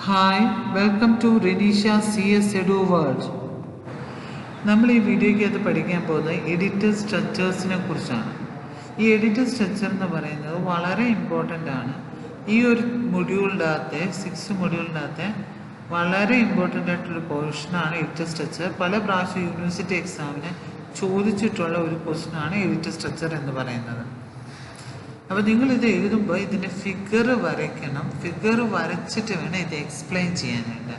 Hi, welcome to Renisha CS Edu World. നമ്മൾ ഈ വീഡിയോയ്ക്കകത്ത് പഠിക്കാൻ പോകുന്നത് എഡിറ്റർ സ്ട്രക്ചേഴ്സിനെ കുറിച്ചാണ്. ഈ എഡിറ്റർ സ്ട്രക്ചർ എന്ന് പറയുന്നത് വളരെ ഇമ്പോർട്ടൻ്റ് ആണ്. ഈ ഒരു മൊഡ്യൂളിൻ്റെ അകത്തെ 6 മൊഡ്യൂളിൻ്റെ അകത്തെ വളരെ ഇമ്പോർട്ടൻ്റ് ആയിട്ടുള്ള പോർഷനാണ് എഡിറ്റർ സ്ട്രക്ചർ. പല പ്രാവശ്യം യൂണിവേഴ്സിറ്റി എക്സാമിന് ചോദിച്ചിട്ടുള്ള ഒരു ക്വസ്റ്റ്യനാണ് എഡിറ്റർ സ്ട്രക്ചർ എന്ന് പറയുന്നത്. അപ്പോൾ നിങ്ങളിത് എഴുതുമ്പോൾ ഇതിൻ്റെ ഫിഗർ വരയ്ക്കണം. ഫിഗർ വരച്ചിട്ട് വേണം ഇത് എക്സ്പ്ലെയിൻ ചെയ്യാനായിട്ട്.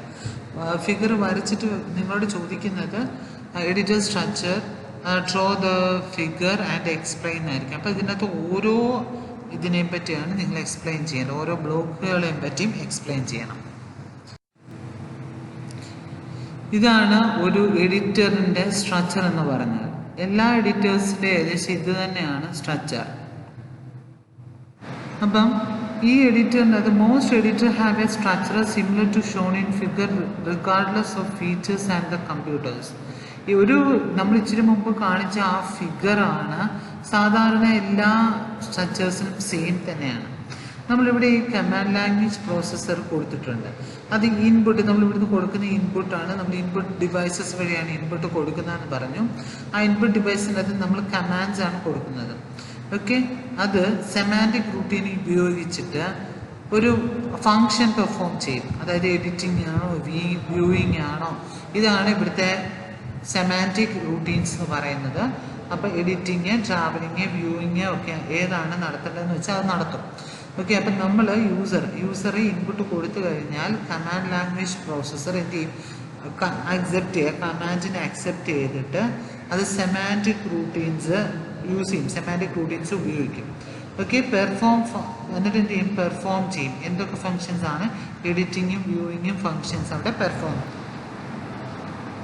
ഫിഗർ വരച്ചിട്ട് നിങ്ങളോട് ചോദിക്കുന്നത് editor structure draw the figure and explain ആയിരിക്കും. അപ്പോൾ ഇതിനകത്ത് ഓരോ ഇതിനെയും പറ്റിയാണ് നിങ്ങൾ എക്സ്പ്ലെയിൻ ചെയ്യേണ്ടത്. ഓരോ ബ്ലോക്കുകളെയും പറ്റിയും എക്സ്പ്ലെയിൻ ചെയ്യണം. ഇതാണ് ഒരു എഡിറ്ററിൻ്റെ സ്ട്രക്ചർ എന്ന് പറഞ്ഞത്. എല്ലാ എഡിറ്റേഴ്സിൻ്റെ ഏകദേശം ഇത് തന്നെയാണ് സ്ട്രക്ചർ. അപ്പം ഈ എഡിറ്ററിൻ്റെ അത് most editor have a structure similar to shown in figure regardless of features and the computers. ഈ ഒരു നമ്മൾ ഇച്ചിരി മുമ്പ് കാണിച്ച ആ ഫിഗറാണ് സാധാരണ എല്ലാ സ്ട്രക്ചേഴ്സിനും സെയിം തന്നെയാണ്. നമ്മളിവിടെ ഈ കമാൻഡ് ലാംഗ്വേജ് പ്രോസസ്സർ കൊടുത്തിട്ടുണ്ട്. അത് ഇൻപുട്ട് നമ്മളിവിടുന്ന് കൊടുക്കുന്ന ഇൻപുട്ടാണ്. നമ്മൾ ഇൻപുട്ട് ഡിവൈസസ് വഴിയാണ് ഇൻപുട്ട് കൊടുക്കുന്നതെന്ന് പറഞ്ഞു. ആ ഇൻപുട്ട് ഡിവൈസിനകത്ത് നമ്മൾ കമാൻഡ്സ് ആണ് കൊടുക്കുന്നത്. ഓക്കെ, അത് സെമാൻറ്റിക് റൂട്ടീൻ ഉപയോഗിച്ചിട്ട് ഒരു ഫങ്ഷൻ പെർഫോം ചെയ്യും. അതായത് എഡിറ്റിംഗ് ആണോ വ്യൂയിങ് ആണോ, ഇതാണ് ഇവിടുത്തെ സെമാൻറ്റിക് റൂട്ടീൻസ് എന്ന് പറയുന്നത്. അപ്പോൾ എഡിറ്റിങ്, ട്രാവലിങ്, വ്യൂയിങ് ഒക്കെ ഏതാണ് നടത്തേണ്ടതെന്ന് വെച്ചാൽ അത് നടത്തും. ഓക്കെ, അപ്പം നമ്മൾ യൂസറെ ഇൻപുട്ട് കൊടുത്തു കഴിഞ്ഞാൽ കമാൻഡ് ലാംഗ്വേജ് പ്രോസസ്സർ എന്ത് ചെയ്യും, അക്സെപ്റ്റ് ചെയ്യുക, കമാൻഡിനെ അക്സെപ്റ്റ് ചെയ്തിട്ട് അത് സെമാൻറ്റിക് റൂട്ടീൻസ് യൂസ് ചെയ്യും, സെമാൻറ്റിക് റൂട്ടീൻസ് ഉപയോഗിക്കും. ഓക്കെ, എന്നിട്ട് എന്ത് ചെയ്യും, പെർഫോം ചെയ്യും. എന്തൊക്കെ ഫങ്ഷൻസ് ആണ്, എഡിറ്റിങ്ങും വ്യൂയിങ്ങും ഫങ്ഷൻസ് അവിടെ പെർഫോം.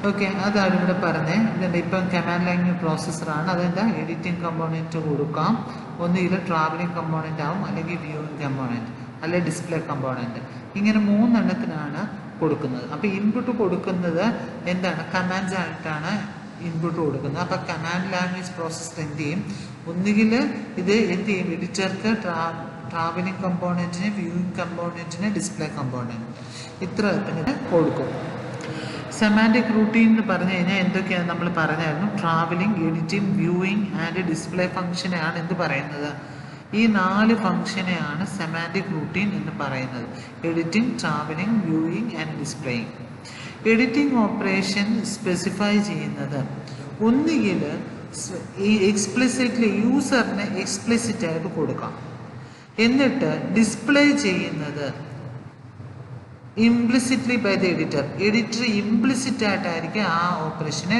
ഓക്കെ, അതാണ് ഇവിടെ പറഞ്ഞത്. ഇതെന്താ, ഇപ്പം കമാൻഡ് ലാംഗ്വേജ് പ്രോസസ്സറാണ്. അതെന്താ, എഡിറ്റിംഗ് കമ്പോണൻറ്റ് കൊടുക്കാം. ഒന്നുകിൽ ട്രാവലിംഗ് കമ്പോണൻ്റ് ആവും, അല്ലെങ്കിൽ വ്യൂയിങ് കമ്പോണൻറ്റ്, അല്ലെങ്കിൽ ഡിസ്പ്ലേ കമ്പോണൻറ്റ്. ഇങ്ങനെ 3 എണ്ണത്തിനാണ് കൊടുക്കുന്നത്. അപ്പോൾ ഇൻപുട്ട് കൊടുക്കുന്നത് എന്താണ്, കമാൻഡ്സ് ആയിട്ടാണ് ഇൻപുട്ട് കൊടുക്കുന്നത്. അപ്പോൾ കമാൻഡ് ലാംഗ്വേജ് പ്രോസസ്സർ എന്ത് ചെയ്യും, ഒന്നുകിൽ ഇത് എന്ത് ചെയ്യും, എഡിറ്റർക്ക് ട്രാവലിംഗ് കമ്പോണൻറ്റിന്, വ്യൂയിങ് കമ്പോണൻറ്റിന്, ഡിസ്പ്ലേ കമ്പോണൻറ്റ്, ഇത്രത്തിന് കൊടുക്കും. സെമാൻറ്റിക് റൂട്ടീൻ എന്ന് പറഞ്ഞു കഴിഞ്ഞാൽ എന്തൊക്കെയാണ് നമ്മൾ പറഞ്ഞായിരുന്നു. Travelling, editing, viewing and display ഫംഗ്ഷനെയാണ് എന്ത് പറയുന്നത്, ഈ 4 ഫംഗ്ഷനെയാണ് സെമാൻറ്റിക് റൂട്ടീൻ എന്ന് പറയുന്നത്. Editing, travelling, viewing and displaying. Editing operation specify ചെയ്യുന്നത് ഒന്നുകിൽ ഈ എക്സ്പ്ലിസിറ്റ്ലി യൂസറിന് എക്സ്പ്ലിസിറ്റ് ആയിട്ട് കൊടുക്കാം. എന്നിട്ട് ഡിസ്പ്ലേ ചെയ്യുന്നത് implicitly by the editor implicit ആയിട്ടായിരിക്കും ആ ഓപ്പറേഷനെ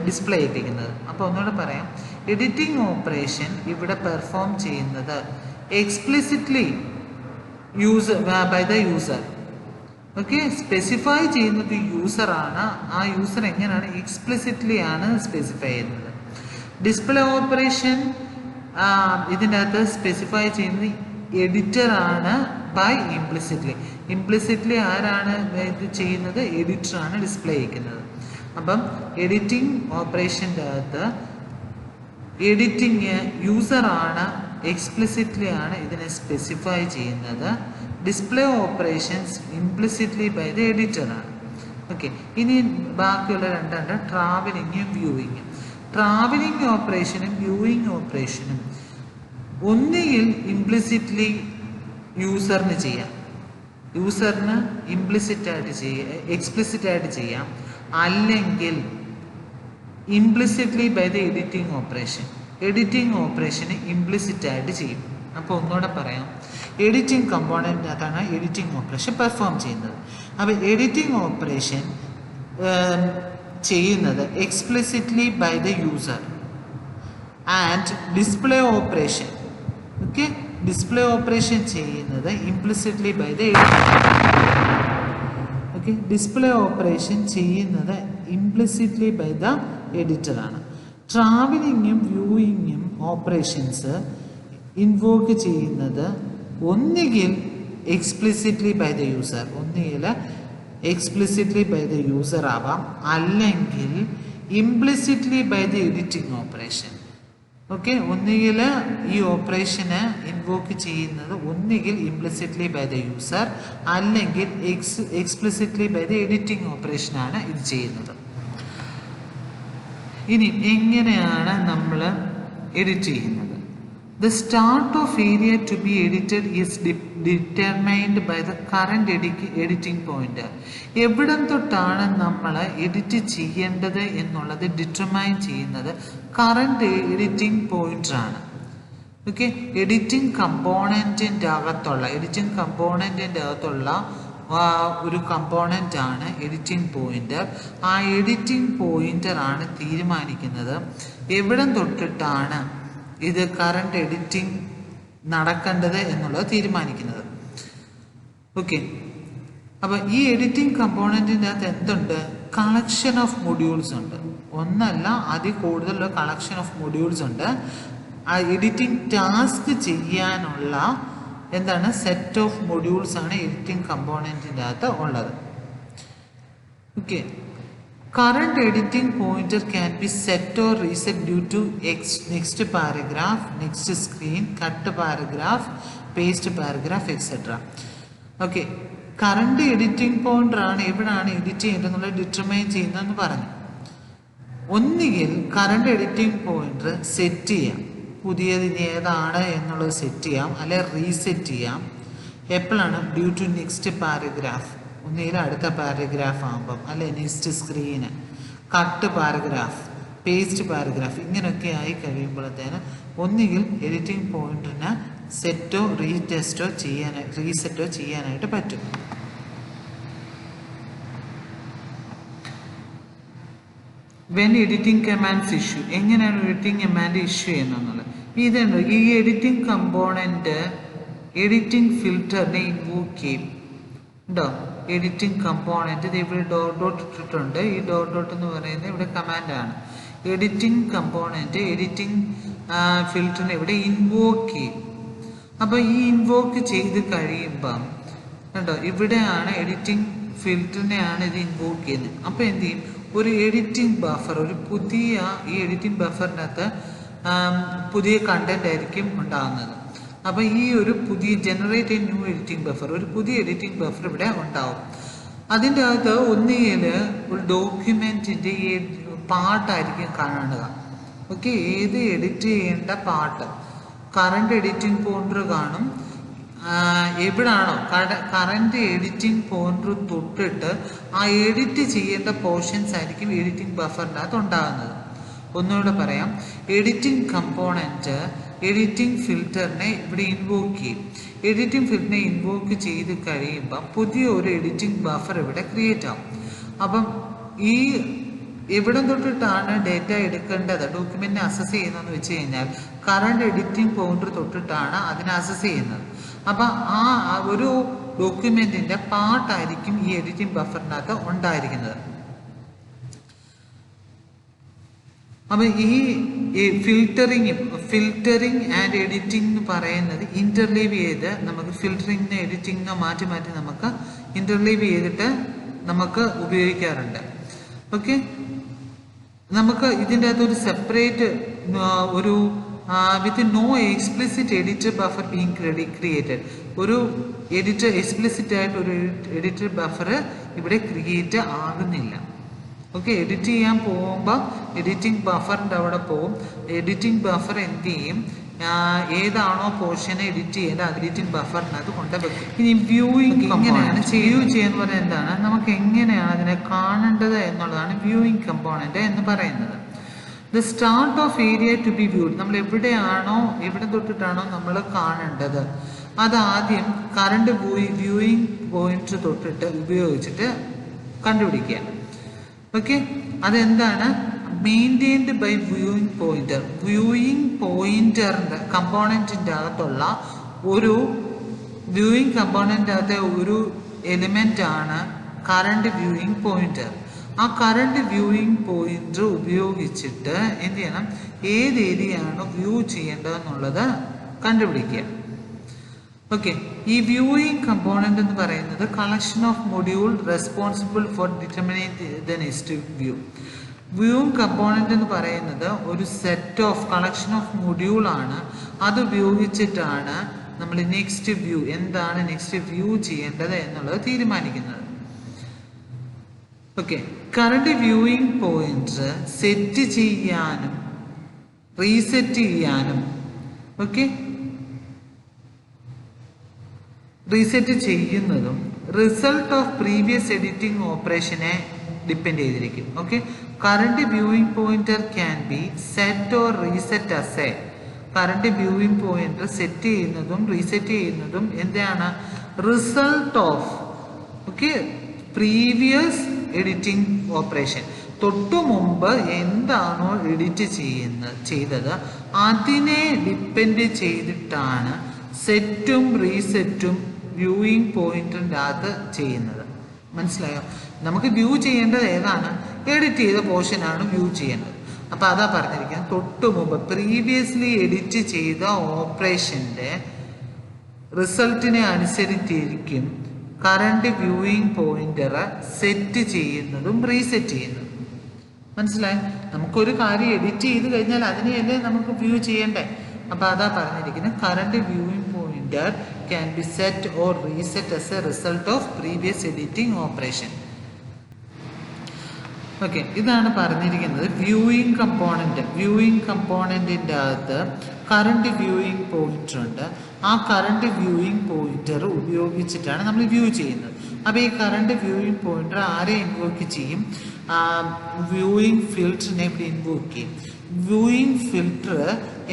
ഡിസ്പ്ലേ ചെയ്യിപ്പിക്കുന്നത്. അപ്പോൾ ഒന്നുകൂടെ പറയാം, എഡിറ്റിംഗ് ഓപ്പറേഷൻ ഇവിടെ പെർഫോം ചെയ്യുന്നത് explicitly by the user. Okay, specify ചെയ്യുന്നത് യൂസറാണ്. ആ യൂസർ എങ്ങനെയാണ്, എക്സ്പ്ലിസിറ്റ്ലി ആണ് സ്പെസിഫൈ ചെയ്യുന്നത്. ഡിസ്പ്ലേ ഓപ്പറേഷൻ ഇതിൻ്റെ അകത്ത് സ്പെസിഫൈ ചെയ്യുന്നത് എഡിറ്ററാണ് ബൈ ഇംപ്ലിസിറ്റ്ലി ആരാണ് ഇത് ചെയ്യുന്നത്, എഡിറ്ററാണ് ഡിസ്പ്ലേ ചെയ്യിക്കുന്നത്. അപ്പം എഡിറ്റിംഗ് ഓപ്പറേഷൻ്റെ അകത്ത് എഡിറ്റിംഗ് യൂസറാണ്, എക്സ്പ്ലിസിറ്റ്ലി ആണ് ഇതിനെ സ്പെസിഫൈ ചെയ്യുന്നത്. Display operations implicitly by the എഡിറ്ററാണ്. ഓക്കെ, ഇനി ബാക്കിയുള്ള 2 ട്രാവലിങ്ങും വ്യൂയിങ്ങും. ട്രാവലിംഗ് ഓപ്പറേഷനും വ്യൂയിങ് ഓപ്പറേഷനും ഒന്നുകിൽ ഇംപ്ലിസിറ്റ്ലി യൂസറിന് ചെയ്യാം, യൂസറിന് എക്സ്പ്ലിസിറ്റ് ആയിട്ട് ചെയ്യാം, അല്ലെങ്കിൽ ഇംപ്ലിസിറ്റ്ലി ബൈ ദ എഡിറ്റിംഗ് ഓപ്പറേഷന് ഇംപ്ലിസിറ്റ് ആയിട്ട് ചെയ്യും. അപ്പോൾ ഒന്നുകൂടെ പറയാം, എഡിറ്റിംഗ് കമ്പോണൻറ്റിനകത്താണ് എഡിറ്റിംഗ് ഓപ്പറേഷൻ പെർഫോം ചെയ്യുന്നത്. അപ്പോൾ എഡിറ്റിംഗ് ഓപ്പറേഷൻ ചെയ്യുന്നത് explicitly by the user and display operation, okay, display operation ചെയ്യുന്നത് implicitly by the editor. Okay, display operation ചെയ്യുന്നത് ഇംപ്ലിസിറ്റ്ലി ബൈ ദ എഡിറ്ററാണ്. ട്രാവലിങ്ങും വ്യൂയിങ്ങും ഓപ്പറേഷൻസ് ഇൻവോക്ക് ചെയ്യുന്നത് ഒന്നുകിൽ എക്സ്പ്ലിസിറ്റ്ലി ബൈ ദ യൂസർ ആവാം, അല്ലെങ്കിൽ implicitly by the editing operation. Okay, ഒന്നുകിൽ ഈ ഓപ്പറേഷന് ഇൻവോക്ക് ചെയ്യുന്നത് ഒന്നുകിൽ ഇംപ്ലിസിറ്റ്ലി ബൈ ദ യൂസർ അല്ലെങ്കിൽ എക്സ്പ്ലിസിറ്റ്ലി ബൈ ദ എഡിറ്റിംഗ് ഓപ്പറേഷനാണ് ഇത് ചെയ്യുന്നത്. ഇനി എങ്ങനെയാണ് നമ്മൾ എഡിറ്റ് ചെയ്യുന്നത്? The start of area to be edited is determined by the current editing pointer. എവിടം തൊട്ടാണ് നമ്മൾ എഡിറ്റ് ചെയ്യേണ്ടത് എന്നുള്ളത് ഡിറ്റർമൈൻ ചെയ്യുന്നത് കറണ്ട് എഡിറ്റിംഗ് പോയിന്ററാണ്. ഓക്കെ, എഡിറ്റിംഗ് കമ്പോണൻറ്റിൻ്റെ അകത്തുള്ള ഒരു കമ്പോണൻ്റ് ആണ് എഡിറ്റിംഗ് പോയിന്റർ. ആ എഡിറ്റിംഗ് പോയിന്റർ ആണ് തീരുമാനിക്കുന്നത് എവിടം തൊട്ടിട്ടാണ് ഇത് കറണ്ട് എഡിറ്റിംഗ് നടക്കേണ്ടത് എന്നുള്ളത് തീരുമാനിക്കുന്നത്. ഓക്കെ, അപ്പോൾ ഈ എഡിറ്റിംഗ് കമ്പോണൻറ്റിൻ്റെ അകത്ത് എന്തുണ്ട്? കളക്ഷൻ ഓഫ് മൊഡ്യൂൾസ് ഉണ്ട്. ഒന്നല്ല, അതിൽ കൂടുതലുള്ള കളക്ഷൻ ഓഫ് മൊഡ്യൂൾസ് ഉണ്ട്. ആ എഡിറ്റിംഗ് ടാസ്ക് ചെയ്യാനുള്ള സെറ്റ് ഓഫ് മൊഡ്യൂൾസ് ആണ് എഡിറ്റിംഗ് കമ്പോണൻറ്റിൻ്റെ അകത്ത് ഉള്ളത്. Okay, current editing pointer can be set or reset due to next paragraph, next screen, cut paragraph, paste paragraph, etc. Okay, current editing pointer ആണ് എവിടെയാണ് edit ചെയ്യേണ്ടതെന്നുള്ളത് determine ചെയ്യുന്നതെന്ന് പറഞ്ഞു. ഒന്നുകിൽ current editing pointer set ചെയ്യാം, പുതിയത് ഇനി ഏതാണ് എന്നുള്ളത് സെറ്റ് ചെയ്യാം, അല്ലെ റീസെറ്റ് ചെയ്യാം. എപ്പോഴാണ്? ഡ്യൂ ടു നെക്സ്റ്റ് പാരഗ്രാഫ്, ഒന്നുകിൽ അടുത്ത പാരഗ്രാഫ് ആകുമ്പം, അല്ലെ next screen, cut paragraph, paste paragraph, ഇങ്ങനെയൊക്കെ ആയി കഴിയുമ്പോഴത്തേന് ഒന്നുകിൽ എഡിറ്റിംഗ് പോയിന്റിന് സെറ്റോ റീസെറ്റോ ചെയ്യാനായിട്ട് പറ്റും. വെൻ എഡിറ്റിംഗ് കമാൻഡ്സ് ഇഷ്യൂ, എങ്ങനെയാണ് എഡിറ്റിംഗ് കമാൻഡ് ഇഷ്യൂ ചെയ്യുന്നത്? ഇതുണ്ട്, ഈ എഡിറ്റിംഗ് കമ്പോണന്റ് എഡിറ്റിംഗ് ഫിൽറ്ററിനെ ഇൻവോക്ക് ചെയ്യും. ഉണ്ടോ? എഡിറ്റിംഗ് കമ്പോണന്റ് ഇത് ഇവിടെ ഡോട്ട് ഇട്ടിട്ടുണ്ട്. ഈ ഡോട്ട് എന്ന് പറയുന്നത് ഇവിടെ കമാൻഡാണ്. എഡിറ്റിംഗ് കമ്പോണന്റ് എഡിറ്റിംഗ് ഫിൽറ്ററിനെ ഇവിടെ ഇൻവോക്ക് ചെയ്യും. അപ്പോൾ ഈ ഇൻവോക്ക് ചെയ്ത് കഴിയുമ്പം കണ്ടോ, ഇവിടെയാണ് എഡിറ്റിംഗ് ഫിൽറ്ററിനെയാണ് ഇത് ഇൻവോക്ക് ചെയ്യുന്നത്. അപ്പോൾ എന്ത് ചെയ്യും? ഒരു എഡിറ്റിംഗ് ബഫർ, ഒരു പുതിയ ഈ എഡിറ്റിംഗ് ബഫറിനകത്ത് പുതിയ കണ്ടന്റ് ആയിരിക്കും ഉണ്ടാകുന്നത്. അപ്പോൾ ഈ ഒരു പുതിയ generate A new editing buffer, ഒരു പുതിയ എഡിറ്റിംഗ് ബഫർ ഇവിടെ ഉണ്ടാവും. അതിൻ്റെ അകത്ത് ഒന്നുകിൽ ഒരു ഡോക്യുമെൻറ്റിൻ്റെ പാർട്ടായിരിക്കും കാണുക. ഓക്കെ, ഏത് എഡിറ്റ് ചെയ്യേണ്ട പാർട്ട് കറണ്ട് എഡിറ്റിംഗ് പോയിന്റർ കാണും. എവിടാണോ കറണ്ട് എഡിറ്റിംഗ് പോയിന്റർ തൊട്ടിട്ട് ആ എഡിറ്റ് ചെയ്യേണ്ട പോർഷൻസ് ആയിരിക്കും എഡിറ്റിംഗ് ബഫറിനകത്ത് ഉണ്ടാകുന്നത്. ഒന്നുകൂടെ പറയാം, എഡിറ്റിംഗ് കമ്പോണൻറ്റ് എഡിറ്റിംഗ് ഫിൽറ്ററിനെ ഇവിടെ ഇൻവോക്ക് ചെയ്യും. എഡിറ്റിംഗ് ഫിൽറ്ററിനെ ഇൻവോക്ക് ചെയ്ത് കഴിയുമ്പം പുതിയ ഒരു എഡിറ്റിംഗ് ബഫർ ഇവിടെ ക്രിയേറ്റ് ആവും. അപ്പം ഈ എവിടെ തൊട്ടിട്ടാണ് ഡേറ്റ എടുക്കേണ്ടത്, ഡോക്യുമെന്റിനെ അസസ് ചെയ്യുന്നതെന്ന് വെച്ച് കഴിഞ്ഞാൽ കറണ്ട് എഡിറ്റിംഗ് പോയിന്റർ തൊട്ടിട്ടാണ് അതിനെ അസസ് ചെയ്യുന്നത്. അപ്പം ആ ഒരു ഡോക്യുമെന്റിന്റെ പാർട്ടായിരിക്കും ഈ എഡിറ്റിംഗ് ബഫറിനകത്ത് ഉണ്ടായിരിക്കുന്നത്. അപ്പം ഈ ഫിൽറ്ററിങ് ആൻഡ് എഡിറ്റിംഗ് എന്ന് പറയുന്നത് ഇന്റർലീവ് ചെയ്ത് നമുക്ക് ഫിൽറ്ററിങ്ങിനോ എഡിറ്റിങ്ങിനോ മാറ്റി നമുക്ക് ഇന്റർലീവ് ചെയ്തിട്ട് നമുക്ക് ഉപയോഗിക്കാറുണ്ട്. ഓക്കെ, നമുക്ക് ഇതിൻ്റെ അകത്ത് ഒരു സെപ്പറേറ്റ് ഒരു with no explicit editor buffer being created, ഒരു എഡിറ്റർ എക്സ്പ്ലിസിറ്റ് ആയിട്ട് ഒരു എഡിറ്റർ ബഫർ ഇവിടെ ക്രിയേറ്റ് ആകുന്നില്ല. ഓക്കെ, എഡിറ്റ് ചെയ്യാൻ പോകുമ്പോൾ എഡിറ്റിംഗ് ബഫറിൻ്റെ അവിടെ പോകും. എഡിറ്റിംഗ് ബഫർ എന്ത് ചെയ്യും? ഏതാണോ പോർഷനെ എഡിറ്റ് ചെയ്യേണ്ടത് എഡിറ്റിംഗ് ബഫറിനകത്ത് കൊണ്ടുവെക്കും. ഇനി വ്യൂയിങ് എങ്ങനെയാണ് ചെയ്യുന്നത് പറയുന്നത് എന്താണ്? നമുക്ക് എങ്ങനെയാണ് അതിനെ കാണേണ്ടത് എന്നുള്ളതാണ് വ്യൂയിങ് കമ്പോണന്റ് എന്ന് പറയുന്നത്. The start of area to be viewed, നമ്മൾ എവിടെ തൊട്ടിട്ടാണോ നമ്മൾ കാണേണ്ടത് അത് ആദ്യം കറണ്ട് വ്യൂയിങ് പോയിന്റ് തൊട്ടിട്ട് ഉപയോഗിച്ചിട്ട് കണ്ടുപിടിക്കുക. ഓക്കെ, അതെന്താണ്? Maintained by viewing pointer. Viewing പോയിന്ററിന്റെ കമ്പോണന്റിന്റെ അകത്തുള്ള ഒരു വ്യൂയിങ് കമ്പോണന്റ് അകത്തെ ഒരു എലിമെന്റ് ആണ് കറണ്ട് വ്യൂയിങ് പോയിന്റർ. ആ കറണ്ട് വ്യൂയിങ് പോയിന്റർ ഉപയോഗിച്ചിട്ട് എന്ത് ചെയ്യണം? ഏത് ഏരിയയാണോ വ്യൂ ചെയ്യേണ്ടതെന്നുള്ളത് കണ്ടുപിടിക്കുക. ഓക്കെ, ഈ വ്യൂയിങ് കമ്പോണന്റ് എന്ന് പറയുന്നത് collection of module responsible for determinate the next view. Viewing component എന്ന് പറയുന്നത് ഒരു സെറ്റ് ഓഫ് കളക്ഷൻ ഓഫ് മൊഡ്യൂളാണ്. അത് ഉപയോഗിച്ചിട്ടാണ് നമ്മൾ നെക്സ്റ്റ് വ്യൂ എന്താണ് നെക്സ്റ്റ് വ്യൂ ചെയ്യേണ്ടത് എന്നുള്ളത് തീരുമാനിക്കുന്നത്. Okay, current viewing point set ചെയ്യാനും റീസെറ്റ് ചെയ്യാനും റീസെറ്റ് ചെയ്യുന്നതും റിസൾട്ട് ഓഫ് പ്രീവിയസ് എഡിറ്റിംഗ് ഓപ്പറേഷനെ ഡിപ്പെൻഡ് ചെയ്തിരിക്കും. Okay, current viewing pointer can be set or reset as a current viewing pointer set ചെയ്യുന്നതും റീസെറ്റ് ചെയ്യുന്നതും എന്താണ് result of previous editing operation. തൊട്ടു മുമ്പ് എന്താണോ എഡിറ്റ് ചെയ്തത് അതിനെ ഡിപ്പെൻഡ് ചെയ്തിട്ടാണ് സെറ്റും റീസെറ്റും വ്യൂയിങ് പോയിന്റിൻ്റെ അകത്ത് ചെയ്യുന്നത്. മനസ്സിലായോ? നമുക്ക് വ്യൂ ചെയ്യേണ്ടത് ഏതാണ്? എഡിറ്റ് ചെയ്ത പോർഷനാണ് വ്യൂ ചെയ്യേണ്ടത്. അപ്പോൾ അതാ പറഞ്ഞിരിക്കുന്നത്, തൊട്ടു മുമ്പ് പ്രീവിയസ്ലി എഡിറ്റ് ചെയ്ത ഓപ്പറേഷൻ്റെ റിസൾട്ടിനെ അനുസരിച്ചിരിക്കും കറണ്ട് വ്യൂയിങ് പോയിന്റർ സെറ്റ് ചെയ്യുന്നതും റീസെറ്റ് ചെയ്യുന്നതും. മനസ്സിലായി? നമുക്കൊരു കാര്യം എഡിറ്റ് ചെയ്ത് കഴിഞ്ഞാൽ അതിനെയല്ലേ നമുക്ക് വ്യൂ ചെയ്യണ്ടേ? അപ്പോൾ അതാ പറഞ്ഞിരിക്കുന്നത്, current viewing pointer can be set or reset as A result of previous editing operation. Okay, ഇതാണ് പറഞ്ഞിരിക്കുന്നത് വ്യൂയിങ് കമ്പോണൻറ്റ്. വ്യൂയിങ് കമ്പോണൻറ്റിൻ്റെ അകത്ത് കറണ്ട് വ്യൂയിങ് പോയിന്റർ ഉണ്ട്. ആ കറണ്ട് വ്യൂയിങ് പോയിന്റർ ഉപയോഗിച്ചിട്ടാണ് നമ്മൾ വ്യൂ ചെയ്യുന്നത്. അപ്പോൾ ഈ കറണ്ട് വ്യൂയിങ് പോയിന്റർ ആരെ ഇൻവോക്ക് ചെയ്യും? വ്യൂയിങ് ഫിൽറ്ററിനെ ഇവിടെ ഇൻവോക്ക് ചെയ്യും. വ്യൂയിങ് ഫിൽറ്റർ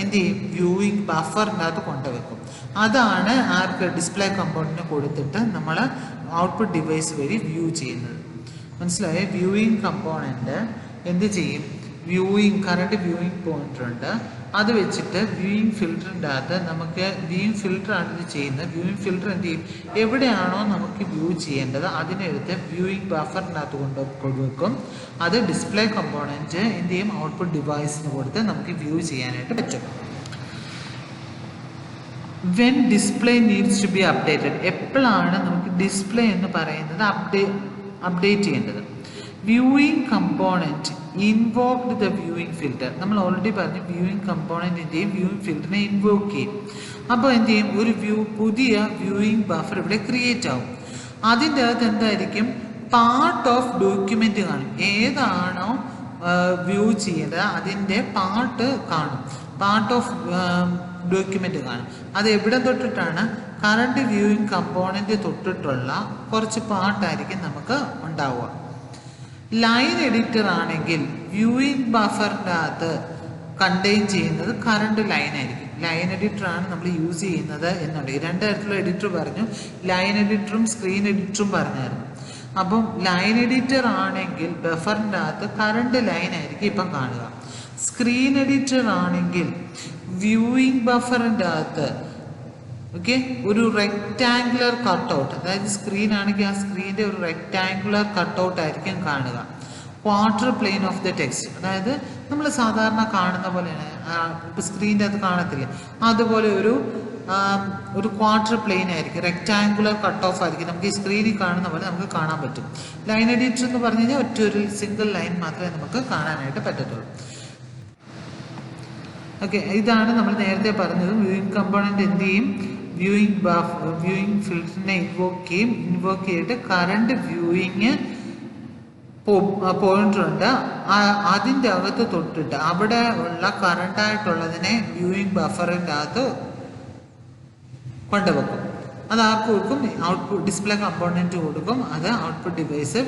എന്ത് ചെയ്യും? വ്യൂയിങ് ബഫറിൻ്റെ അകത്ത് കൊണ്ടുവെക്കും. അതാണ് ആർക്ക്? ഡിസ്പ്ലേ കമ്പോണൻറ്റിന് കൊടുത്തിട്ട് നമ്മൾ ഔട്ട്പുട്ട് ഡിവൈസ് വഴി വ്യൂ ചെയ്യുന്നത്. മനസ്സിലായ? വ്യൂയിങ് കമ്പോണൻറ്റ് എന്ത് ചെയ്യും? കറണ്ട് വ്യൂയിങ് പോയിന്റർ ഉണ്ട്, അത് വെച്ചിട്ട് വ്യൂയിങ് ഫിൽറ്ററിൻ്റെ അകത്ത് നമുക്ക് വ്യൂയിങ് ഫിൽറ്ററാണ് ഇത് ചെയ്യുന്നത്. വ്യൂയിങ് ഫിൽറ്റർ എന്ത് ചെയ്യും? എവിടെയാണോ നമുക്ക് വ്യൂ ചെയ്യേണ്ടത് അതിനെടുത്ത് വ്യൂയിങ് ബഫറിൻ്റെ അകത്ത് കൊണ്ടുവെക്കും. അത് ഡിസ്പ്ലേ കമ്പോണൻറ്റ് എന്ത് ചെയ്യും? ഔട്ട്പുട്ട് ഡിവൈസിന് കൊടുത്ത് നമുക്ക് വ്യൂ ചെയ്യാനായിട്ട് പറ്റും. When display needs to be updated, എപ്പോഴാണ് നമുക്ക് ഡിസ്പ്ലേ എന്ന് പറയുന്നത് അപ്ഡേറ്റ് ചെയ്യേണ്ടത്? Viewing component invoked the viewing filter. നമ്മൾ ഓൾറെഡി പറഞ്ഞു വ്യൂയിങ് കമ്പോണൻറ്റിൻ്റെയും വ്യൂയിങ് ഫിൽറ്ററിനെ ഇൻവോക്ക് ചെയ്യും. അപ്പോൾ എന്ത് ചെയ്യും? ഒരു പുതിയ വ്യൂയിങ് ബഫർ ഇവിടെ ക്രിയേറ്റ് ആവും. അതിൻ്റെ അകത്ത് എന്തായിരിക്കും? പാർട്ട് ഓഫ് ഡോക്യുമെൻ്റ് കാണും. ഏതാണോ വ്യൂ ചെയ്യേണ്ടത് അതിൻ്റെ പാർട്ട് കാണും. പാർട്ട് ഓഫ് ഡോക്യുമെൻ്റ് കാണും. അത് എവിടെ തൊട്ടിട്ടാണ്? കറണ്ട് വ്യൂയിങ് കമ്പോണൻറ്റ് തൊട്ടിട്ടുള്ള കുറച്ച് പാർട്ടായിരിക്കും നമുക്ക് ഉണ്ടാവുക. ലൈൻ എഡിറ്റർ ആണെങ്കിൽ വ്യൂയിങ് ബഫറിൻ്റെ അകത്ത് കണ്ടെയ്ൻ ചെയ്യുന്നത് കറണ്ട് ലൈൻ ആയിരിക്കും. ലൈൻ എഡിറ്ററാണ് നമ്മൾ യൂസ് ചെയ്യുന്നത് എന്നുണ്ടെങ്കിൽ, രണ്ട് തരത്തിലുള്ള എഡിറ്റർ പറഞ്ഞു, ലൈൻ എഡിറ്ററും സ്ക്രീൻ എഡിറ്ററും പറഞ്ഞായിരുന്നു. അപ്പം ലൈൻ എഡിറ്റർ ആണെങ്കിൽ ബഫറിൻ്റെ അകത്ത് കറണ്ട് ലൈൻ ആയിരിക്കും ഇപ്പം കാണുക. സ്ക്രീൻ എഡിറ്റർ ആണെങ്കിൽ വ്യൂയിങ് ബഫറിൻ്റെ അകത്ത് ഒരു റെക്റ്റാങ്കുലർ കട്ടൗട്ട്, അതായത് സ്ക്രീൻ ആണെങ്കിൽ ആ സ്ക്രീനിൻ്റെ ഒരു റെക്റ്റാങ്കുലർ കട്ടൗട്ട് ആയിരിക്കും കാണുക. Quarter plain of the text, അതായത് നമ്മൾ സാധാരണ കാണുന്ന പോലെയാണ്, ഇപ്പോൾ സ്ക്രീനിൻ്റെ അകത്ത് കാണത്തില്ലേ അതുപോലെ ഒരു ക്വാർട്ടർ പ്ലെയിൻ ആയിരിക്കും, റെക്റ്റാങ്കുലർ കട്ട് ഓഫ് ആയിരിക്കും. നമുക്ക് ഈ സ്ക്രീനിൽ കാണുന്ന പോലെ നമുക്ക് കാണാൻ പറ്റും. ലൈൻ എഡിറ്റർ എന്ന് പറഞ്ഞു കഴിഞ്ഞാൽ ഒറ്റൊരു സിംഗിൾ ലൈൻ മാത്രമേ നമുക്ക് കാണാനായിട്ട് പറ്റത്തുള്ളൂ. ഓക്കെ, ഇതാണ് നമ്മൾ നേരത്തെ പറഞ്ഞത്. വ്യൂയിങ് കമ്പോണൻറ്റ് എന്ത് ചെയ്യും? വ്യൂയിങ് ഫിൽറ്ററിനെ ഇൻവോക്ക് ചെയ്തിട്ട് കറണ്ട് വ്യൂയിങ് പോയിന്റർ ഉണ്ട്, അതിൻ്റെ അകത്ത് തൊട്ടിട്ട് അവിടെ ഉള്ള കറണ്ടായിട്ടുള്ളതിനെ വ്യൂയിങ് ബഫറിൻ്റെ അകത്ത് കൊണ്ടുവെക്കും. അത് ആർക്ക് കൊടുക്കും? ഔട്ട്പുട്ട് ഡിസ്പ്ലേ കമ്പോണൻറ്റ് കൊടുക്കും. അത് ഔട്ട്പുട്ട് ഡിവൈസ്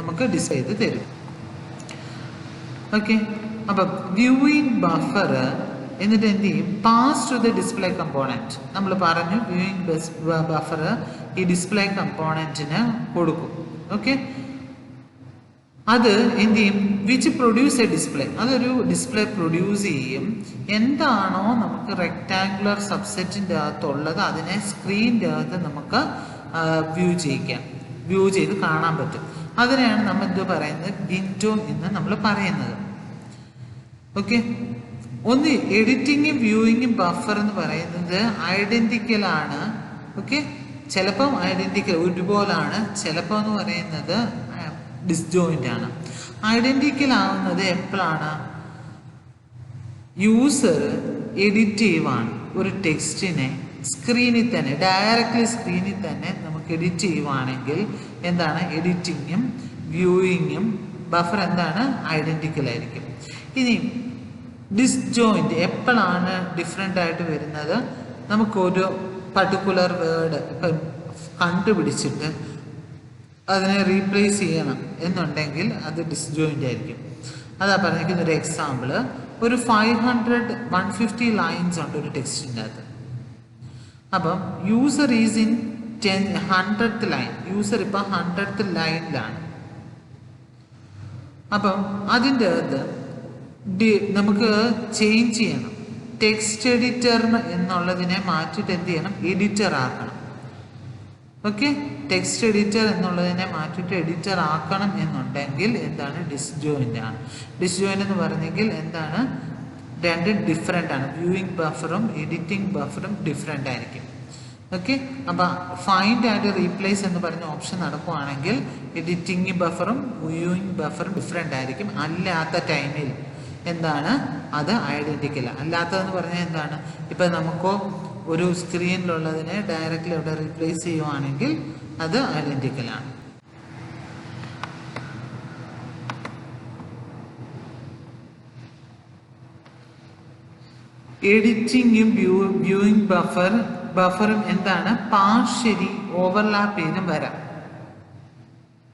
നമുക്ക് ഡിസ്പ്ലേ ചെയ്ത് തരും. ഓക്കെ, അപ്പം വ്യൂയിങ് ബഫർ എന്നിട്ട് എന്ത് ചെയ്യും? Pass to the display component. നമ്മൾ പറഞ്ഞു വ്യൂയിങ് ബഫർ ഈ ഡിസ്പ്ലേ കമ്പോണൻറ്റിന് കൊടുക്കും. ഓക്കെ, അത് എന്ത് ചെയ്യും? Which produce a display. അതൊരു ഡിസ്പ്ലേ പ്രൊഡ്യൂസ് ചെയ്യും. എന്താണോ നമുക്ക് റെക്റ്റാങ്കുലർ സബ്സെറ്റിൻ്റെ അകത്തുള്ളത് അതിനെ സ്ക്രീനിൻ്റെ അകത്ത് നമുക്ക് വ്യൂ ചെയ്ത് കാണാൻ പറ്റും. അതിനെയാണ് നമ്മൾ എന്ത് പറയുന്നത്? വിൻഡോ എന്ന് നമ്മൾ പറയുന്നത്. ഓക്കെ, ഒന്ന് എഡിറ്റിങ്ങും വ്യൂയിങ്ങും ബഫർ എന്ന് പറയുന്നത് ഐഡൻറ്റിക്കലാണ്. ഓക്കെ, ചിലപ്പം ഐഡൻറ്റിക്കൽ ഒരുപോലാണ്, ചിലപ്പോൾ എന്ന് പറയുന്നത് ഡിസ്ജോയിൻ്റ് ആണ്. ഐഡൻറ്റിക്കൽ ആവുന്നത് എപ്പോഴാണ്? യൂസർ എഡിറ്റ് ചെയ്യുവാണ് ഒരു ടെക്സ്റ്റിനെ സ്ക്രീനിൽ തന്നെ, ഡയറക്റ്റ്ലി സ്ക്രീനിൽ തന്നെ നമുക്ക് എഡിറ്റ് ചെയ്യുവാണെങ്കിൽ എന്താണ്? എഡിറ്റിങ്ങും വ്യൂയിങ്ങും ബഫർ എന്താണ്? ഐഡൻറ്റിക്കൽ ആയിരിക്കും. ഇനി ഡിസ്ജോയിൻറ്റ് എപ്പോഴാണ് ഡിഫറെൻ്റ് ആയിട്ട് വരുന്നത്? നമുക്കൊരു പർട്ടിക്കുലർ വേർഡ് ഇപ്പം കണ്ടുപിടിച്ചിട്ട് അതിനെ റീപ്ലേസ് ചെയ്യണം എന്നുണ്ടെങ്കിൽ അത് ഡിസ്ജോയിൻ്റ് ആയിരിക്കും. അതാ പറഞ്ഞിരിക്കുന്ന ഒരു എക്സാമ്പിൾ. ഒരു 150 ലൈൻസ് ഉണ്ട് ഒരു ടെക്സ്റ്റിൻ്റെ അകത്ത്. അപ്പം user is in 100th line. User ഇപ്പം 100th ലൈനിലാണ്. അപ്പം അതിൻ്റെ അകത്ത് നമുക്ക് ചേഞ്ച് ചെയ്യണം. ടെക്സ്റ്റ് എഡിറ്റർ എന്നുള്ളതിനെ മാറ്റിയിട്ട് എന്ത് ചെയ്യണം? എഡിറ്റർ ആക്കണം. ഓക്കെ, ടെക്സ്റ്റ് എഡിറ്റർ എന്നുള്ളതിനെ മാറ്റിയിട്ട് എഡിറ്റർ ആക്കണം എന്നുണ്ടെങ്കിൽ എന്താണ്? ഡിസ്ജോയിൻ്റ് ആണ്. ഡിസ്ജോയിൻ്റ് എന്ന് പറഞ്ഞെങ്കിൽ എന്താണ്? രണ്ടും ഡിഫറെൻ്റ് ആണ്. വ്യൂയിങ് ബഫറും എഡിറ്റിംഗ് ബഫറും ഡിഫറെൻ്റ് ആയിരിക്കും. ഓക്കെ, അപ്പോൾ ഫൈൻഡ് ആൻഡ് റീപ്ലേസ് എന്ന് പറഞ്ഞ ഓപ്ഷൻ നടക്കുവാണെങ്കിൽ എഡിറ്റിംഗ് ബഫറും വ്യൂയിങ് ബഫറും ഡിഫറെൻ്റ് ആയിരിക്കും. അല്ലാത്ത ടൈമിൽ എന്താണ്? അത് ഐഡൻറ്റിക്കൽ. അല്ലാത്തതെന്ന് പറഞ്ഞാൽ എന്താണ്? ഇപ്പം നമുക്കോ ഒരു സ്ക്രീനിലുള്ളതിനെ ഡയറക്റ്റ്ലി അവിടെ റീപ്ലേസ് ചെയ്യുവാണെങ്കിൽ അത് ഐഡൻറ്റിക്കലാണ്. എഡിറ്റിങ്ങും വ്യൂയിങ് ബഫറും എന്താണ്? പാർഷ്യലി ഓവർലാപ്പ് ചെയ്തും വരാം.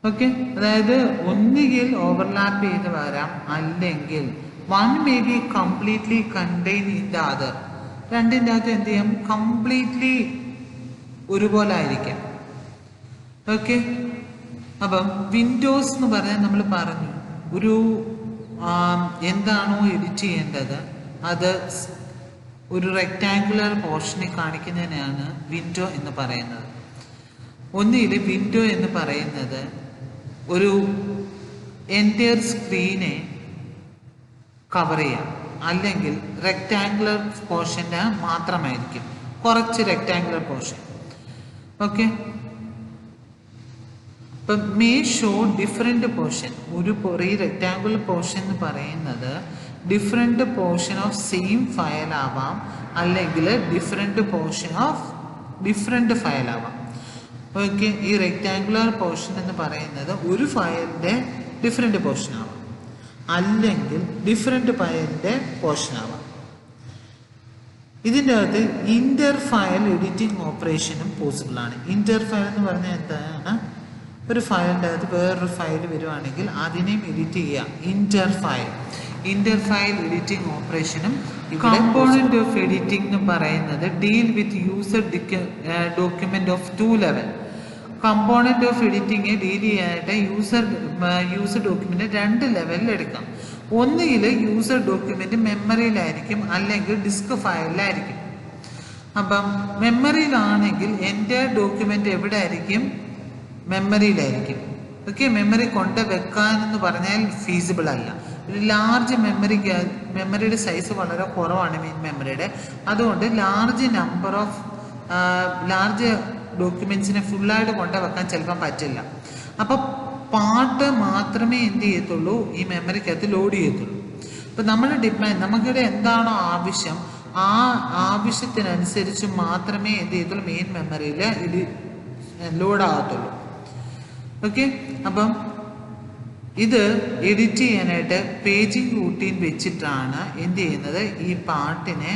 ഓക്കെ, അതായത് ഒന്നുകിൽ ഓവർലാപ്പ് ചെയ്ത് വരാം, അല്ലെങ്കിൽ one may be completely contain in the other. രണ്ടിൻ്റെ അകത്ത് എന്ത് ചെയ്യാം? കംപ്ലീറ്റ്ലി ഒരുപോലെ ആയിരിക്കാം. ഓക്കെ, അപ്പം വിൻഡോസ് എന്ന് പറഞ്ഞാൽ നമ്മൾ പറഞ്ഞു ഒരു എന്താണോ എഡിറ്റ് ചെയ്യേണ്ടത് അത് ഒരു റെക്റ്റാങ്കുലർ പോർഷനെ കാണിക്കുന്നതിനാണ് വിൻഡോ എന്ന് പറയുന്നത്. ഒന്നിൽ വിൻഡോ എന്ന് പറയുന്നത് ഒരു എൻറ്റയർ സ്ക്രീനെ കവർ ചെയ്യാം, അല്ലെങ്കിൽ റെക്റ്റാങ്കുലർ പോർഷന് മാത്രമായിരിക്കും, കുറച്ച് റെക്റ്റാങ്കുലർ പോർഷൻ. ഓക്കെ, ഇപ്പം മേ ഷോ ഡിഫറെൻ്റ് പോർഷൻ. ഈ റെക്റ്റാങ്കുലർ പോർഷൻ എന്ന് പറയുന്നത് different portion of same file ആവാം, അല്ലെങ്കിൽ different portion of different file ആവാം. ഓക്കെ, ഈ റെക്റ്റാങ്കുലർ പോർഷൻ എന്ന് പറയുന്നത് ഒരു ഫയലിൻ്റെ ഡിഫറെൻ്റ് പോർഷൻ ആവാം, അല്ലെങ്കിൽ ഡിഫറെൻ്റ് ഫയലിൻ്റെ പോർഷൻ ആവാം. ഇതിൻ്റെ അകത്ത് ഇൻ്റർ ഫയൽ എഡിറ്റിംഗ് ഓപ്പറേഷനും പോസിബിൾ ആണ്. ഇൻ്റർ ഫയൽ എന്ന് പറഞ്ഞാൽ എന്താണ്? ഒരു ഫയലിൻ്റെ അകത്ത് വേറൊരു ഫയൽ വരുവാണെങ്കിൽ അതിനെയും എഡിറ്റ് ചെയ്യുക. ഇൻ്റർ ഫയൽ എഡിറ്റിംഗ് ഓപ്പറേഷനും. കമ്പോണന്റ് ഓഫ് എഡിറ്റിംഗ് എന്ന് പറയുന്നത് deal with user document of 2 level. Component of editing deal ചെയ്യാനായിട്ട് യൂസർ ഡോക്യുമെന്റ് 2 ലെവലിൽ എടുക്കാം. ഒന്നുകിൽ യൂസർ ഡോക്യുമെന്റ് മെമ്മറിയിലായിരിക്കും, അല്ലെങ്കിൽ ഡിസ്ക് ഫയലിലായിരിക്കും. അപ്പം മെമ്മറിയിലാണെങ്കിൽ എൻ്റെ ഡോക്യുമെന്റ് എവിടെ ആയിരിക്കും? മെമ്മറിയിലായിരിക്കും. ഓക്കെ, മെമ്മറി കൊണ്ട് വെക്കാനെന്ന് പറഞ്ഞാൽ ഫീസിബിൾ അല്ല. ഒരു ലാർജ് മെമ്മറിയുടെ സൈസ് വളരെ കുറവാണ് മെയിൻ മെമ്മറിയുടെ. അതുകൊണ്ട് ലാർജ് ഡോക്യുമെൻറ്റ്സിനെ ഫുള്ളായിട്ട് കൊണ്ട് വെക്കാൻ ചിലപ്പോൾ പറ്റില്ല. അപ്പോൾ പാർട്ട് മാത്രമേ എന്ത് ചെയ്യത്തുള്ളൂ? ഈ മെമ്മറിക്കകത്ത് ലോഡ് ചെയ്യത്തുള്ളൂ. അപ്പം നമുക്കിവിടെ എന്താണോ ആവശ്യം ആ ആവശ്യത്തിനനുസരിച്ച് മാത്രമേ എന്ത് ചെയ്യത്തുള്ളൂ? മെയിൻ മെമ്മറിയിൽ ലോഡ് ആകത്തുള്ളൂ. ഓക്കെ, അപ്പം ഇത് എഡിറ്റ് ചെയ്യാനായിട്ട് പേജിങ് റൂട്ടീൻ വെച്ചിട്ടാണ് എന്ത് ചെയ്യുന്നത്? ഈ പാർട്ടിനെ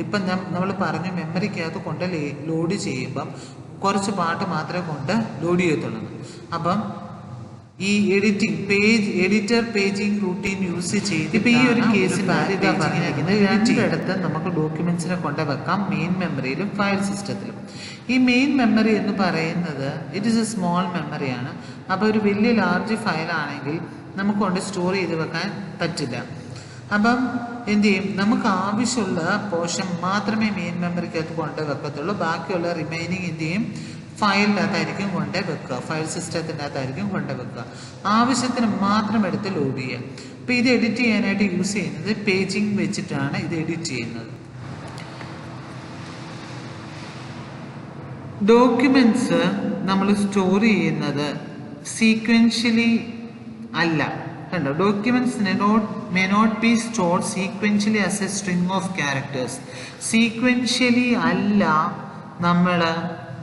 ഇപ്പം നമ്മൾ പറഞ്ഞു മെമ്മറിക്കകത്ത് കൊണ്ട് ലോഡ് ചെയ്യുമ്പം കുറച്ച് പാർട്ട് മാത്രമേ കൊണ്ട് ലോഡ് ചെയ്യത്തുള്ളൂ. അപ്പം ഈ എഡിറ്റർ പേജിങ് റൂട്ടീൻ യൂസ് ചെയ്ത് ഇപ്പം ഈ ഒരു കേസിൽ പറഞ്ഞിരിക്കുന്നത് രണ്ടിടത്ത് നമുക്ക് ഡോക്യുമെന്റ്സിനെ കൊണ്ട് വെക്കാം, മെയിൻ മെമ്മറിയിലും ഫയൽ സിസ്റ്റത്തിലും. ഈ മെയിൻ മെമ്മറി എന്ന് പറയുന്നത് ഇറ്റ് ഈസ് എ സ്മോൾ മെമ്മറിയാണ്. അപ്പോൾ ഒരു വലിയ ലാർജ് ഫയലാണെങ്കിൽ നമുക്ക് കൊണ്ട് സ്റ്റോർ ചെയ്ത് വെക്കാൻ പറ്റില്ല. അപ്പം എന്ത് ചെയ്യും? നമുക്ക് ആവശ്യമുള്ള പോർഷൻ മാത്രമേ മെയിൻ മെമ്മറിക്കകത്ത് കൊണ്ട് വെക്കത്തുള്ളൂ. ബാക്കിയുള്ള റിമൈനിങ് എന്ത് ചെയ്യും? ഫയലിനകത്തായിരിക്കും കൊണ്ട് വെക്കുക, ഫയൽ സിസ്റ്റത്തിൻ്റെ അകത്തായിരിക്കും കൊണ്ട് വെക്കുക. ആവശ്യത്തിന് മാത്രം എടുത്ത് ലോഡ് ചെയ്യുക. അപ്പോൾ ഇത് എഡിറ്റ് ചെയ്യാനായിട്ട് യൂസ് ചെയ്യുന്നത് പേജിങ് വെച്ചിട്ടാണ് ഇത് എഡിറ്റ് ചെയ്യുന്നത്. ഡോക്യുമെന്റ്സ് നമ്മൾ സ്റ്റോർ ചെയ്യുന്നത് സീക്വൻഷ്യലി അല്ല. കണ്ടോ, documents may not be stored sequentially as a string of characters. Sequentially അല്ല നമ്മൾ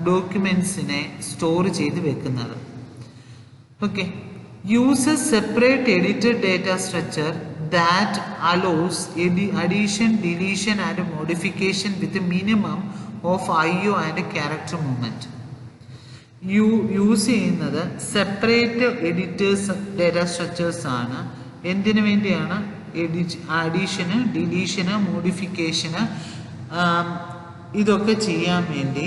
ഡോക്യുമെന്റ്സിനെ സ്റ്റോർ ചെയ്ത് വെക്കുന്നത്. Okay, uses separate edited data structure that allows addition, deletion and modification with a minimum of IO and character movement. Use ചെയ്യുന്നത് separate editors data structures ആണ്. എന്തിനു വേണ്ടിയാണ്? Addition, ഡിലീഷന്, മോഡിഫിക്കേഷന് ഇതൊക്കെ ചെയ്യാൻ വേണ്ടി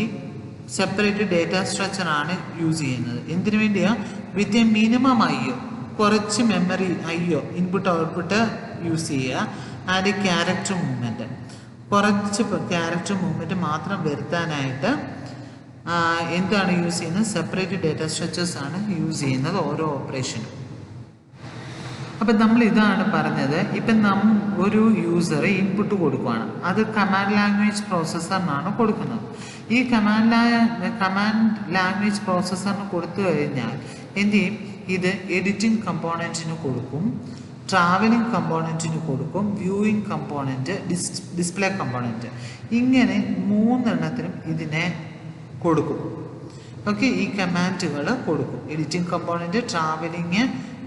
സെപ്പറേറ്റ് ഡേറ്റ സ്ട്രക്ചർ ആണ് യൂസ് ചെയ്യുന്നത്. എന്തിനു വേണ്ടിയാണ്? വിത്ത് എ മിനിമം IO, കുറച്ച് memory IO input output use ചെയ്യുക. ആൻഡ് ക്യാരക്ടർ മൂവ്മെൻറ്റ്, കുറച്ച് ക്യാരക്ടർ മൂവ്മെൻറ്റ് മാത്രം വരുത്താനായിട്ട് എന്താണ് യൂസ് ചെയ്യുന്നത്? സെപ്പറേറ്റ് ഡേറ്റ സ്ട്രക്ചേഴ്സ് ആണ് യൂസ് ചെയ്യുന്നത് ഓരോ ഓപ്പറേഷനും. അപ്പം നമ്മൾ ഇതാണ് പറഞ്ഞത്. ഇപ്പം ഒരു യൂസർ ഇൻപുട്ട് കൊടുക്കുകയാണ്, അത് കമാൻഡ് ലാംഗ്വേജ് പ്രോസസ്സറിനാണ് കൊടുക്കുന്നത്. ഈ കമാൻഡ് ലാംഗ്വേജ് പ്രോസസ്സറിന് കൊടുത്തു കഴിഞ്ഞാൽ എന്ത് ചെയ്യും? ഇത് എഡിറ്റിംഗ് കമ്പോണൻറ്റിന് കൊടുക്കും, ട്രാവലിംഗ് കമ്പോണൻറ്റിന് കൊടുക്കും, വ്യൂയിങ് കമ്പോണൻറ്റ്, ഡിസ്പ്ലേ കമ്പോണൻറ്റ്, ഇങ്ങനെ 3 എണ്ണത്തിനും ഇതിനെ കൊടുക്കും. ഓക്കെ, ഈ കമാൻഡുകൾ കൊടുക്കും. Editing component, travelling,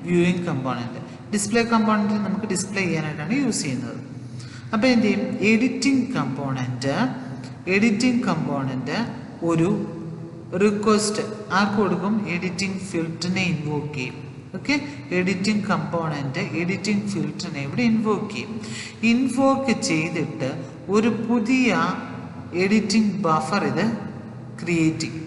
viewing component. Display component നമുക്ക് ഡിസ്പ്ലേ ചെയ്യാനായിട്ടാണ് യൂസ് ചെയ്യുന്നത്. അപ്പോൾ എന്ത് ചെയ്യും? എഡിറ്റിംഗ് കമ്പോണൻറ്റ് ഒരു റിക്വസ്റ്റ് ആർക്ക് കൊടുക്കും? എഡിറ്റിംഗ് ഫിൽറ്ററിനെ ഇൻവോക്ക് ചെയ്യും. ഓക്കെ, എഡിറ്റിംഗ് കമ്പോണൻറ്റ് എഡിറ്റിംഗ് ഫിൽറ്ററിനെ ഇവിടെ ഇൻവോക്ക് ചെയ്യും. ഇൻവോക്ക് ചെയ്തിട്ട് ഒരു പുതിയ എഡിറ്റിംഗ് ബഫർ ഇത് ക്രിയേറ്റ് ചെയ്യും.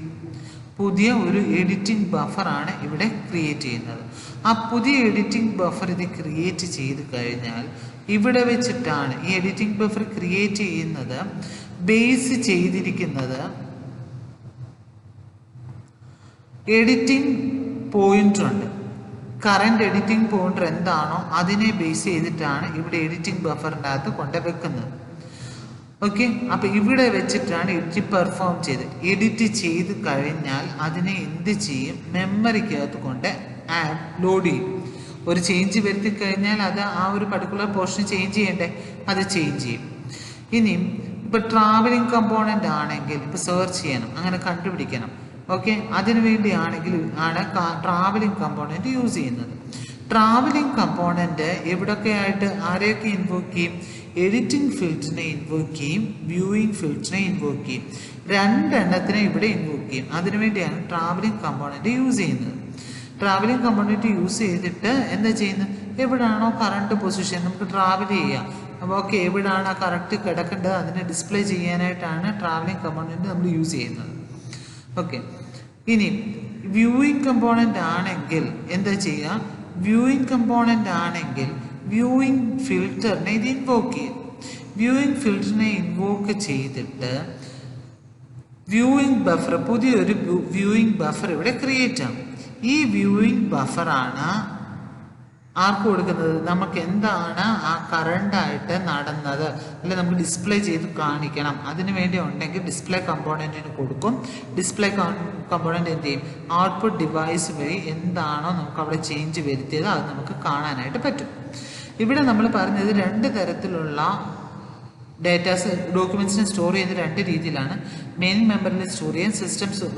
പുതിയ ഒരു എഡിറ്റിംഗ് ബഫറാണ് ഇവിടെ ക്രിയേറ്റ് ചെയ്യുന്നത്. ആ പുതിയ എഡിറ്റിംഗ് ബഫർ ഇത് ക്രിയേറ്റ് ചെയ്ത് കഴിഞ്ഞാൽ ഇവിടെ വെച്ചിട്ടാണ് ഈ എഡിറ്റിംഗ് ബഫർ ക്രിയേറ്റ് ചെയ്യുന്നത്. ബേസ് ചെയ്തിരിക്കുന്നത് എഡിറ്റിംഗ് പോയിന്റർ ഉണ്ട്. കറണ്ട് എഡിറ്റിംഗ് പോയിന്റർ എന്താണോ അതിനെ ബേസ് ചെയ്തിട്ടാണ് ഇവിടെ എഡിറ്റിംഗ് ബഫറിൻ്റെ അകത്ത് കൊണ്ടുവെക്കുന്നത്. ഓക്കെ, അപ്പോൾ ഇവിടെ വെച്ചിട്ടാണ് എഡിറ്റ് ചെയ്ത് കഴിഞ്ഞാൽ അതിനെ എന്ത് ചെയ്യും? മെമ്മറിക്കകത്ത് കൊണ്ട് ലോഡ് ചെയ്യും. ഒരു ചേഞ്ച് വരുത്തി കഴിഞ്ഞാൽ അത് ആ ഒരു പർട്ടിക്കുലർ പോർഷൻ ചേഞ്ച് ചെയ്യണ്ടേ, അത് ചേഞ്ച് ചെയ്യും. ഇനിയും ഇപ്പോൾ ട്രാവലിംഗ് കമ്പോണൻ്റ് ആണെങ്കിൽ ഇപ്പോൾ സെർച്ച് ചെയ്യണം, അങ്ങനെ കണ്ടുപിടിക്കണം. ഓക്കെ, അതിനു വേണ്ടിയാണെങ്കിൽ ആണ് ട്രാവലിംഗ് കമ്പോണൻറ്റ് യൂസ് ചെയ്യുന്നത്. ട്രാവലിംഗ് കമ്പോണൻറ്റ് എവിടെയൊക്കെ ആയിട്ട് ആരെയൊക്കെ ഇൻവോക്ക് ചെയ്യും? എഡിറ്റിംഗ് ഫിൽറ്ററിനെ ഇൻവോക്ക് ചെയ്യും, വ്യൂയിങ് ഫിൽറ്ററിനെ ഇൻവോക്ക് ചെയ്യും. 2 എണ്ണത്തിനെ ഇവിടെ ഇൻവോക്ക് ചെയ്യും. അതിനുവേണ്ടിയാണ് ട്രാവലിംഗ് കമ്പോണൻറ്റ് യൂസ് ചെയ്യുന്നത്. ട്രാവലിംഗ് കമ്പോണൻറ്റ് യൂസ് ചെയ്തിട്ട് എന്താ ചെയ്യുന്നത്? എവിടാണോ കറണ്ട് പൊസിഷൻ നമുക്ക് ട്രാവൽ ചെയ്യാം. അപ്പോൾ ഓക്കെ, എവിടാണ് ആ കറക്റ്റ് കിടക്കേണ്ടത് അതിനെ ഡിസ്പ്ലേ ചെയ്യാനായിട്ടാണ് ട്രാവലിംഗ് കമ്പോണൻറ്റ് നമ്മൾ യൂസ് ചെയ്യുന്നത്. ഓക്കെ, ഇനി വ്യൂയിങ് കമ്പോണൻ്റ് ആണെങ്കിൽ എന്താ ചെയ്യുക? വ്യൂയിങ് കമ്പോണൻ്റ് ആണെങ്കിൽ വ്യൂയിങ് ഫിൽറ്ററിനെ ഇത് ഇൻവോക്ക് ചെയ്യും. വ്യൂയിങ് ഫിൽറ്ററിനെ ഇൻവോക്ക് ചെയ്തിട്ട് വ്യൂയിങ് ബഫർ, പുതിയൊരു വ്യൂയിങ് ബഫർ ഇവിടെ ക്രിയേറ്റ് ആകും. ഈ വ്യൂയിങ് ബഫറാണ് ആർക്ക് കൊടുക്കുന്നത്? നമുക്ക് എന്താണ് ആ കറണ്ടായിട്ട് നടന്നത് അല്ലെ നമുക്ക് ഡിസ്പ്ലേ ചെയ്ത് കാണിക്കണം, അതിന് വേണ്ടി ഉണ്ടെങ്കിൽ ഡിസ്പ്ലേ കമ്പോണൻറ്റിന് കൊടുക്കും. ഡിസ്പ്ലേ കമ്പോണൻറ്റ് എന്ത് ചെയ്യും? ഔട്ട്പുട്ട് ഡിവൈസ് വഴി എന്താണോ നമുക്ക് അവിടെ ചേഞ്ച് വരുത്തിയത് അത് നമുക്ക് കാണാനായിട്ട് പറ്റും. ഇവിടെ നമ്മൾ പറഞ്ഞത് 2 തരത്തിലുള്ള ഡേറ്റാസ് ഡോക്യുമെൻറ്റ്സിനെ സ്റ്റോർ ചെയ്യുന്ന 2 രീതിയിലാണ്. മെയിൻ മെമ്മറിയിൽ സ്റ്റോർ ചെയ്യാം,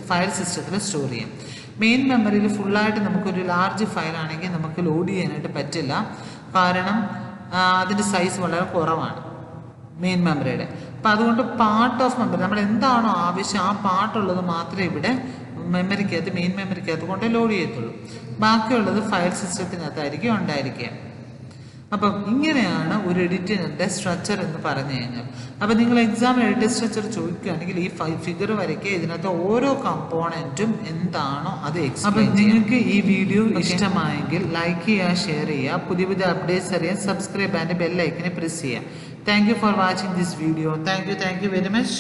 ഫയൽ സിസ്റ്റത്തിൽ സ്റ്റോർ ചെയ്യാം. മെയിൻ മെമ്മറിയിൽ ഫുള്ളായിട്ട് നമുക്കൊരു ലാർജ് ഫയലാണെങ്കിൽ നമുക്ക് ലോഡ് ചെയ്യാനായിട്ട് പറ്റില്ല. കാരണം അതിൻ്റെ സൈസ് വളരെ കുറവാണ് മെയിൻ മെമ്മറിയുടെ. അപ്പം അതുകൊണ്ട് പാർട്ട് ഓഫ് മെമ്മറി നമ്മൾ എന്താണോ ആവശ്യം ആ പാർട്ടുള്ളത് മാത്രമേ ഇവിടെ മെമ്മറിക്കകത്ത് മെയിൻ മെമ്മറിക്കകത്ത് കൊണ്ട് ലോഡ് ചെയ്യത്തുള്ളൂ. ബാക്കിയുള്ളത് ഫയൽ സിസ്റ്റത്തിനകത്തായിരിക്കും ഉണ്ടായിരിക്കുക. അപ്പം ഇങ്ങനെയാണ് ഒരു എഡിറ്ററിൻ്റെ സ്ട്രക്ചർ എന്ന് പറഞ്ഞു കഴിഞ്ഞാൽ. അപ്പം നിങ്ങൾ എക്സാമിന് എഡിറ്റർ സ്ട്രക്ചർ ചോദിക്കുകയാണെങ്കിൽ ഈ ഫിഗർ വരയ്ക്കുക, ഇതിനകത്ത് ഓരോ കമ്പോണൻറ്റും എന്താണോ അത് അപ്പം നിങ്ങൾക്ക് ഈ വീഡിയോ ഇഷ്ടമായെങ്കിൽ ലൈക്ക് ചെയ്യുക, ഷെയർ ചെയ്യുക, പുതിയ പുതിയ അപ്ഡേറ്റ്സ് അറിയാൻ സബ്സ്ക്രൈബ് ആൻഡ് ബെൽ ഐക്കനെ പ്രസ് ചെയ്യുക. Thank you for watching this video. Thank you very much.